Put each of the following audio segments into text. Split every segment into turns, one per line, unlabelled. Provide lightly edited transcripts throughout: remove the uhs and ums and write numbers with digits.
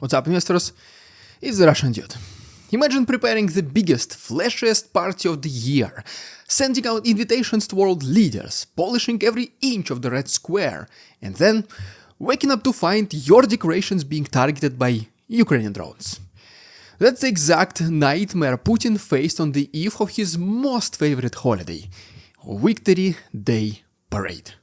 What's up, investors? It's the Russian dude. Imagine preparing the biggest, flashiest party of the year, sending out invitations to world leaders, polishing every inch of the red square, and then waking up to find your decorations being targeted by Ukrainian drones. That's the exact nightmare Putin faced on the eve of his most favorite holiday, Victory Day Parade.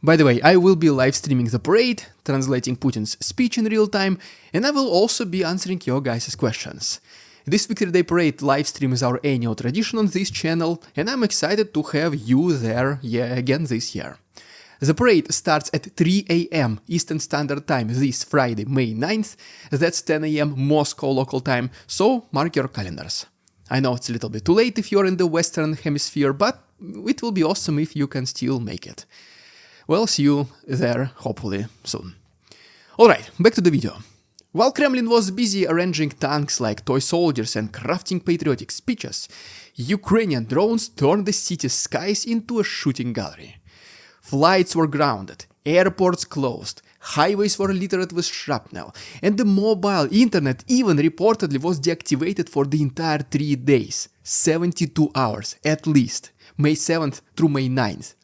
By the way, I will be live streaming the parade, translating Putin's speech in real time, and I will also be answering your guys' questions. This Victory Day Parade live stream is our annual tradition on this channel, and I'm excited to have you there again this year. The parade starts at 3 AM Eastern Standard Time this Friday, May 9th, that's 10 AM Moscow local time, so mark your calendars. I know it's a little bit too late if you're in the Western Hemisphere, but it will be awesome if you can still make it. Well, see you there, hopefully, soon. Alright, back to the video. While Kremlin was busy arranging tanks like toy soldiers and crafting patriotic speeches, Ukrainian drones turned the city's skies into a shooting gallery. Flights were grounded, airports closed, highways were littered with shrapnel, and the mobile internet even reportedly was deactivated for the entire 3 days, 72 hours at least, May 7th through May 9th.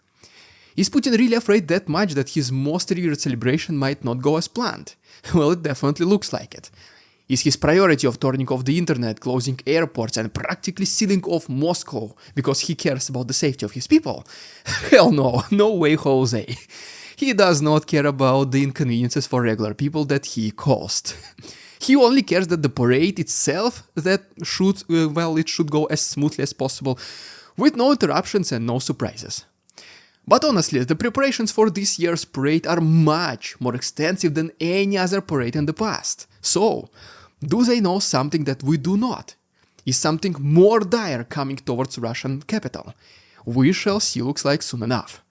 Is Putin really afraid that much that his most revered celebration might not go as planned? Well, it definitely looks like it. Is his priority of turning off the internet, closing airports and practically sealing off Moscow because he cares about the safety of his people? Hell no, no way, Jose. He does not care about the inconveniences for regular people that he caused. He only cares that the parade itself, it should go as smoothly as possible, with no interruptions and no surprises. But honestly, the preparations for this year's parade are much more extensive than any other parade in the past. So, do they know something that we do not? Is something more dire coming towards Russian capital? We shall see, looks like soon enough.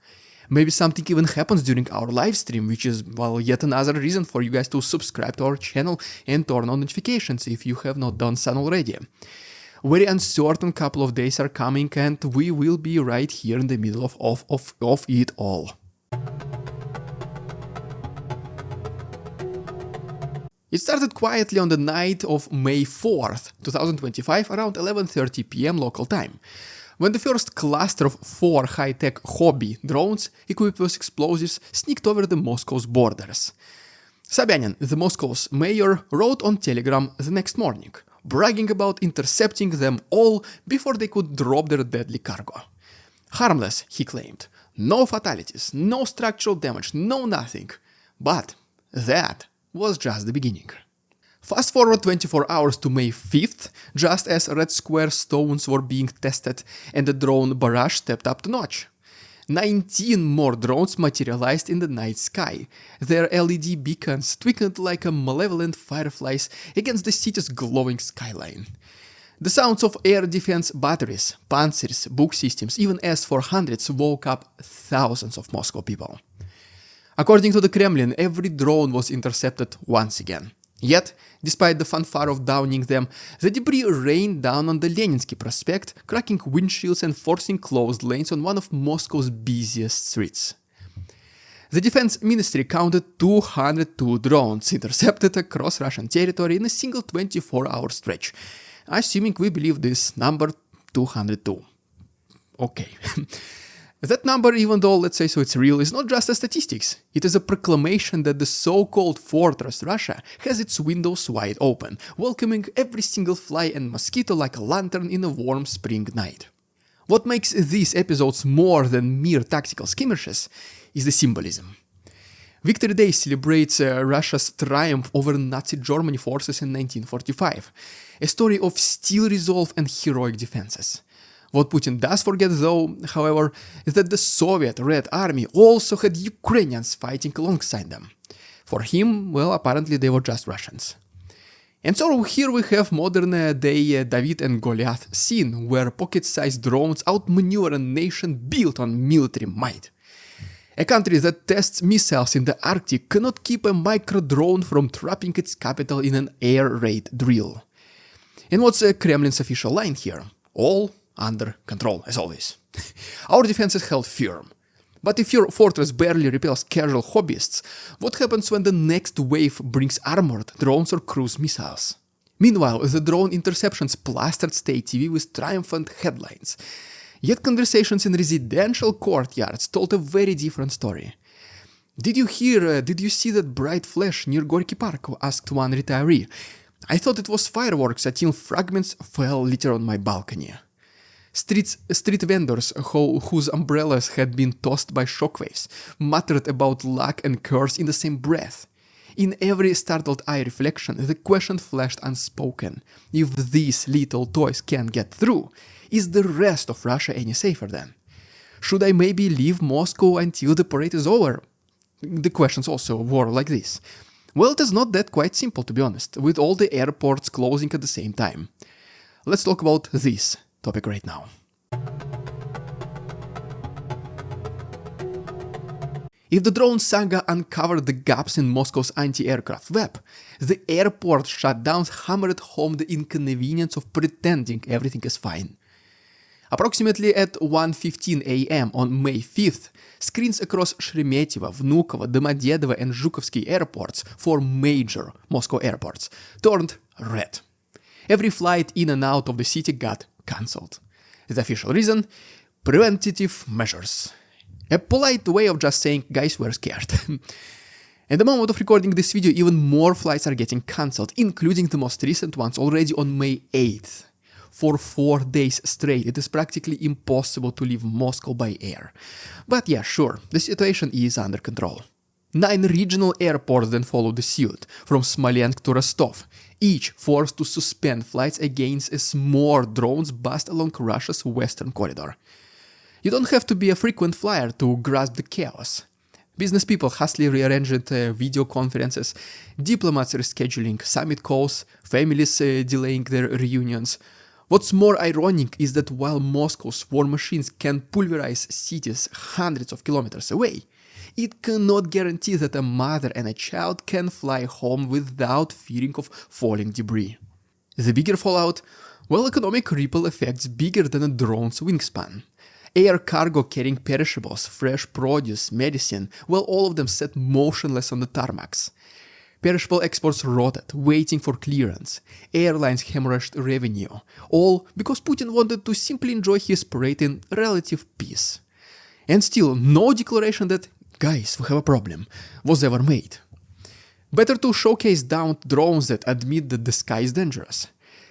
Maybe something even happens during our live stream, which is, well, yet another reason for you guys to subscribe to our channel and turn on notifications if you have not done so already. Very uncertain couple of days are coming and we will be right here in the middle of it all. It started quietly on the night of May 4th, 2025 around 11:30 PM local time, when the first cluster of 4 high-tech hobby drones equipped with explosives sneaked over the Moscow's borders. Sobyanin, the Moscow's mayor, wrote on Telegram the next morning, bragging about intercepting them all before they could drop their deadly cargo. Harmless, he claimed. No fatalities, no structural damage, no nothing. But that was just the beginning. Fast forward 24 hours to May 5th, just as Red Square stones were being tested and the drone barrage stepped up the notch. 19 more drones materialized in the night sky, their LED beacons twinkling like malevolent fireflies against the city's glowing skyline. The sounds of air defense batteries, panzers, book systems, even S-400s woke up thousands of Moscow people. According to the Kremlin, every drone was intercepted once again. Yet, despite the fanfare of downing them, the debris rained down on the Leninsky Prospect, cracking windshields and forcing closed lanes on one of Moscow's busiest streets. The Defense Ministry counted 202 drones intercepted across Russian territory in a single 24-hour stretch, assuming we believe this number 202. Okay. That number, even though, let's say so it's real, is not just a statistics. It is a proclamation that the so-called Fortress Russia has its windows wide open, welcoming every single fly and mosquito like a lantern in a warm spring night. What makes these episodes more than mere tactical skirmishes is the symbolism. Victory Day celebrates Russia's triumph over Nazi Germany forces in 1945, a story of steel resolve and heroic defenses. What Putin does forget, though, however, is that the Soviet Red Army also had Ukrainians fighting alongside them. For him, well, apparently they were just Russians. And so here we have modern-day David and Goliath scene, where pocket-sized drones outmaneuver a nation built on military might. A country that tests missiles in the Arctic cannot keep a micro-drone from trapping its capital in an air raid drill. And what's Kremlin's official line here? All under control, as always. Our defenses held firm. But if your fortress barely repels casual hobbyists, what happens when the next wave brings armored drones or cruise missiles? Meanwhile, the drone interceptions plastered state TV with triumphant headlines. Yet conversations in residential courtyards told a very different story. Did you see that bright flash near Gorky Park? Asked one retiree. I thought it was fireworks until fragments fell literally on my balcony. Street vendors whose umbrellas had been tossed by shockwaves muttered about luck and curse in the same breath. In every startled eye reflection, the question flashed unspoken. If these little toys can't get through, is the rest of Russia any safer then? Should I maybe leave Moscow until the parade is over? The questions also were like this. Well, it is not that quite simple, to be honest, with all the airports closing at the same time. Let's talk about this topic right now. If the drone saga uncovered the gaps in Moscow's anti-aircraft web, the airport shutdowns hammered home the inconvenience of pretending everything is fine. Approximately at 1:15 a.m. on May 5th, screens across Sheremetyevo, Vnukovo, Domodedovo and Zhukovsky airports, four major Moscow airports, turned red. Every flight in and out of the city got cancelled. The official reason? Preventative measures. A polite way of just saying, guys, we're scared. At the moment of recording this video, even more flights are getting cancelled, including the most recent ones already on May 8th. For 4 days straight, it is practically impossible to leave Moscow by air. But yeah, sure, the situation is under control. 9 regional airports then followed the suit, from Smolensk to Rostov, each forced to suspend flights against as more drones bust along Russia's western corridor. You don't have to be a frequent flyer to grasp the chaos. Business people hastily rearranged video conferences, diplomats rescheduling summit calls, families delaying their reunions. What's more ironic is that while Moscow's war machines can pulverize cities hundreds of kilometers away, it cannot guarantee that a mother and a child can fly home without fearing of falling debris. The bigger fallout? Well, economic ripple effects bigger than a drone's wingspan. Air cargo carrying perishables, fresh produce, medicine, well, all of them sat motionless on the tarmacs. Perishable exports rotted, waiting for clearance. Airlines hemorrhaged revenue. All because Putin wanted to simply enjoy his parade in relative peace. And still, no declaration that, guys, we have a problem, was ever made. Better to showcase downed drones that admit that the sky is dangerous.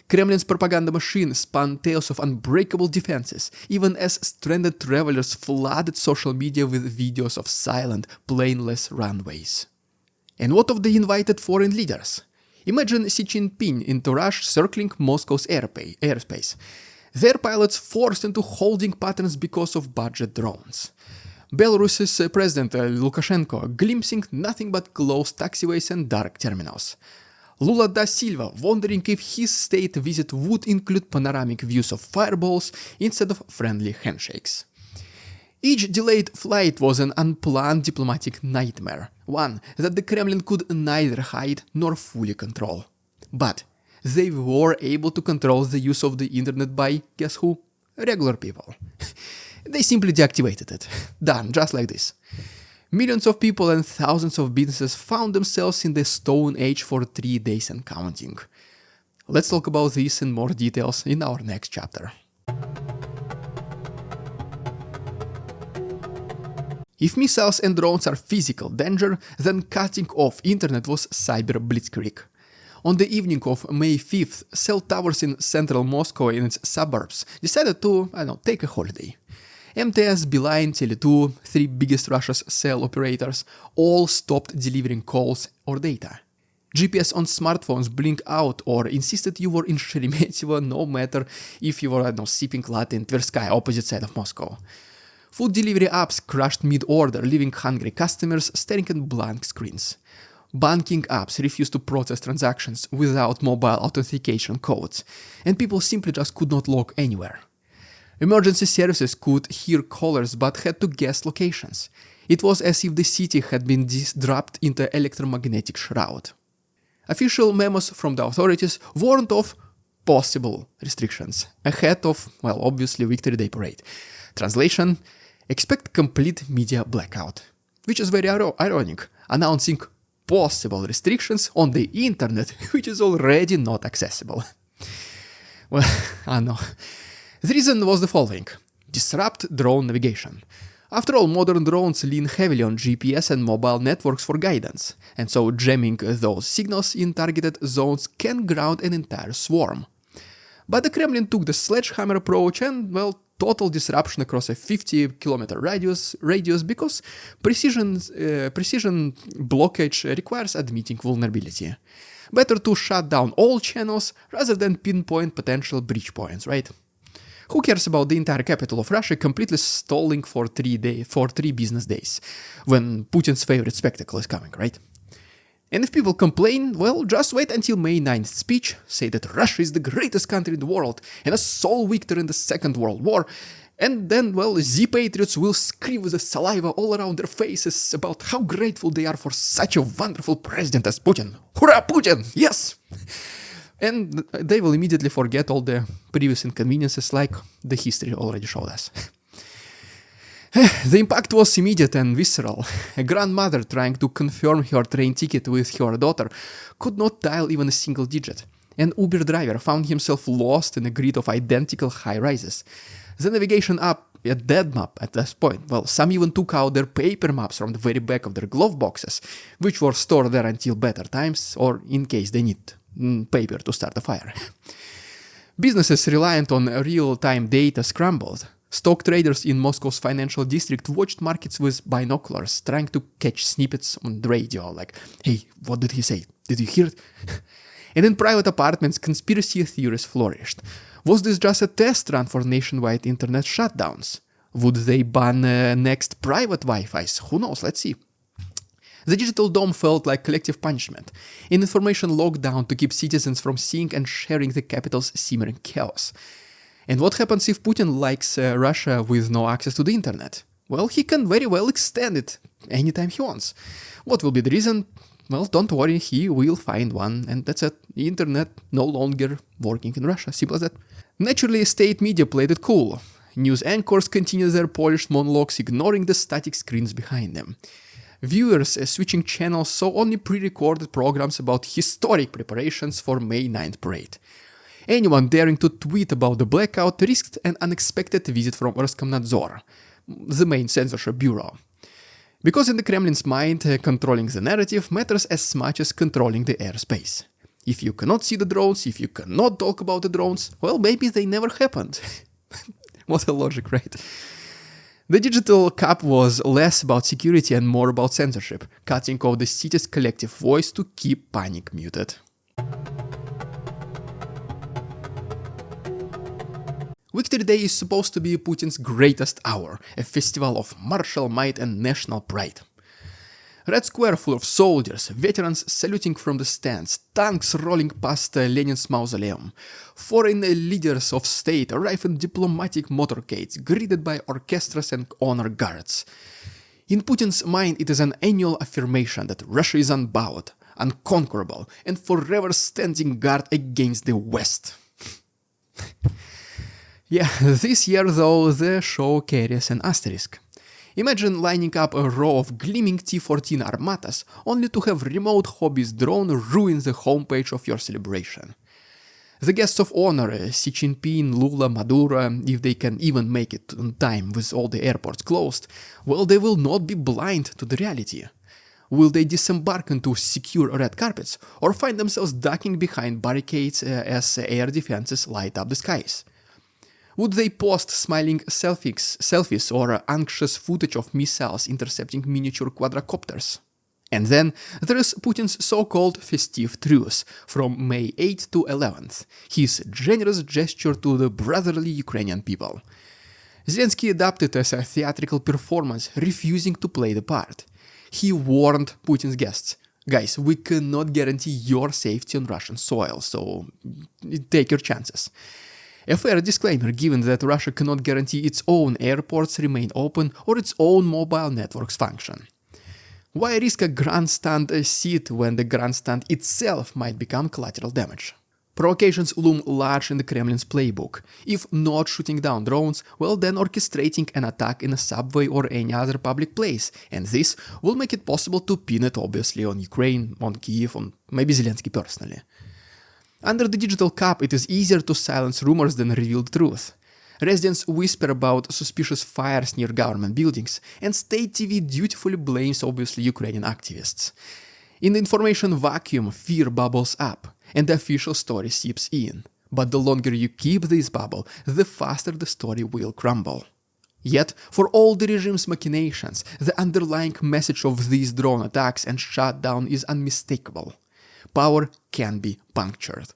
Kremlin's propaganda machine spun tales of unbreakable defenses, even as stranded travelers flooded social media with videos of silent, planeless runways. And what of the invited foreign leaders? Imagine Xi Jinping in Tourage circling Moscow's airspace. Their pilots forced into holding patterns because of budget drones. Belarus's President Lukashenko glimpsing nothing but closed taxiways and dark terminals. Lula da Silva wondering if his state visit would include panoramic views of fireballs instead of friendly handshakes. Each delayed flight was an unplanned diplomatic nightmare, one that the Kremlin could neither hide nor fully control. But they were able to control the use of the internet by, guess who? Regular people. They simply deactivated it. Done, just like this. Millions of people and thousands of businesses found themselves in the Stone Age for 3 days and counting. Let's talk about this in more details in our next chapter. If missiles and drones are physical danger, then cutting off internet was cyber blitzkrieg. On the evening of May 5th, cell towers in central Moscow and its suburbs decided to, take a holiday. MTS, Beeline, Tele2, 3 biggest Russia's cell operators, all stopped delivering calls or data. GPS on smartphones blinked out or insisted you were in Sheremetyevo no matter if you were, sipping latte in Tverskaya, opposite side of Moscow. Food delivery apps crashed mid-order, leaving hungry customers staring at blank screens. Banking apps refused to process transactions without mobile authentication codes, and people simply just could not log anywhere. Emergency services could hear callers but had to guess locations. It was as if the city had been dropped into electromagnetic shroud. Official memos from the authorities warned of possible restrictions ahead of, obviously, Victory Day parade. Translation: expect complete media blackout, which is very ironic, announcing possible restrictions on the internet, which is already not accessible. Well, I know. The reason was the following: disrupt drone navigation. After all, modern drones lean heavily on GPS and mobile networks for guidance, and so jamming those signals in targeted zones can ground an entire swarm. But the Kremlin took the sledgehammer approach and, well, total disruption across a 50-kilometer radius because precision blockage requires admitting vulnerability. Better to shut down all channels rather than pinpoint potential breach points, right? Who cares about the entire capital of Russia completely stalling for 3 business days, when Putin's favorite spectacle is coming, right? And if people complain, well, just wait until May 9th speech, say that Russia is the greatest country in the world and a sole victor in the Second World War, and then, well, Z-patriots will scream with the saliva all around their faces about how grateful they are for such a wonderful president as Putin. Hurrah, Putin! Yes! And they will immediately forget all the previous inconveniences like the history already showed us. The impact was immediate and visceral. A grandmother trying to confirm her train ticket with her daughter could not dial even a single digit. An Uber driver found himself lost in a grid of identical high-rises. The navigation app, a dead map at this point. Well, some even took out their paper maps from the very back of their glove boxes, which were stored there until better times, or in case they need paper to start a fire. Businesses reliant on real-time data scrambled. Stock traders in Moscow's financial district watched markets with binoculars, trying to catch snippets on the radio, like, hey, what did he say? Did you hear it? And in private apartments, conspiracy theories flourished. Was this just a test run for nationwide internet shutdowns? Would they ban next private Wi-Fis? Who knows? Let's see. The digital dome felt like collective punishment, an information lockdown to keep citizens from seeing and sharing the capital's simmering chaos. And what happens if Putin likes Russia with no access to the internet? Well, he can very well extend it anytime he wants. What will be the reason? Well, don't worry, he will find one, and that's it. The internet no longer working in Russia, simple as that. Naturally, state media played it cool. News anchors continued their polished monologues, ignoring the static screens behind them. Viewers switching channels saw only pre-recorded programs about historic preparations for May 9th parade. Anyone daring to tweet about the blackout risked an unexpected visit from Roskomnadzor, the main censorship bureau. Because in the Kremlin's mind, controlling the narrative matters as much as controlling the airspace. If you cannot see the drones, if you cannot talk about the drones, well, maybe they never happened. What a logic, right? The digital cap was less about security and more about censorship, cutting off the city's collective voice to keep panic muted. Victory Day is supposed to be Putin's greatest hour, a festival of martial might and national pride. Red Square full of soldiers, veterans saluting from the stands, tanks rolling past Lenin's mausoleum, foreign leaders of state arrive in diplomatic motorcades, greeted by orchestras and honor guards. In Putin's mind, it is an annual affirmation that Russia is unbowed, unconquerable, and forever standing guard against the West. Yeah, this year though, the show carries an asterisk. Imagine lining up a row of gleaming T-14 armatas only to have remote hobbyist drone ruin the homepage of your celebration. The guests of honor, Xi Jinping, Lula, Maduro, if they can even make it on time with all the airports closed, well, they will not be blind to the reality. Will they disembark into secure red carpets or find themselves ducking behind barricades as air defenses light up the skies? Would they post smiling selfies or anxious footage of missiles intercepting miniature quadrocopters? And then there is Putin's so-called festive truce from May 8th to 11th, his generous gesture to the brotherly Ukrainian people. Zelensky adapted as a theatrical performance, refusing to play the part. He warned Putin's guests, guys, we cannot guarantee your safety on Russian soil, so take your chances. A fair disclaimer given that Russia cannot guarantee its own airports remain open or its own mobile networks function. Why risk a grandstand seat when the grandstand itself might become collateral damage? Provocations loom large in the Kremlin's playbook. If not shooting down drones, well then orchestrating an attack in a subway or any other public place, and this will make it possible to pin it obviously on Ukraine, on Kyiv, on maybe Zelensky personally. Under the digital cap, it is easier to silence rumors than reveal the truth. Residents whisper about suspicious fires near government buildings, and state TV dutifully blames obviously Ukrainian activists. In the information vacuum, fear bubbles up, and the official story seeps in. But the longer you keep this bubble, the faster the story will crumble. Yet, for all the regime's machinations, the underlying message of these drone attacks and shutdown is unmistakable. Power can be punctured.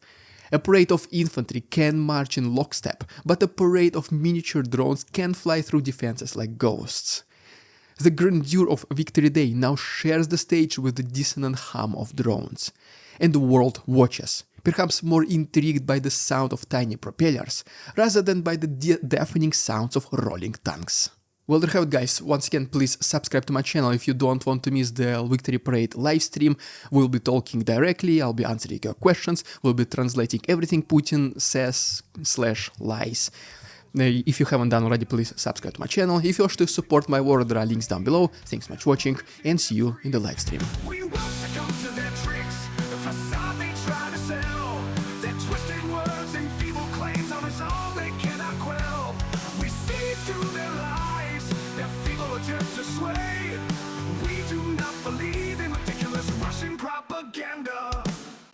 A parade of infantry can march in lockstep, but a parade of miniature drones can fly through defenses like ghosts. The grandeur of Victory Day now shares the stage with the dissonant hum of drones. And the world watches, perhaps more intrigued by the sound of tiny propellers, rather than by the deafening sounds of rolling tanks. Well, there you have it, guys. Once again, please subscribe to my channel if you don't want to miss the Victory Parade livestream. We'll be talking directly, I'll be answering your questions, we'll be translating everything Putin says / lies. If you haven't done already, please subscribe to my channel. If you wish to support my work, there are links down below. Thanks so much for watching, and see you in the livestream.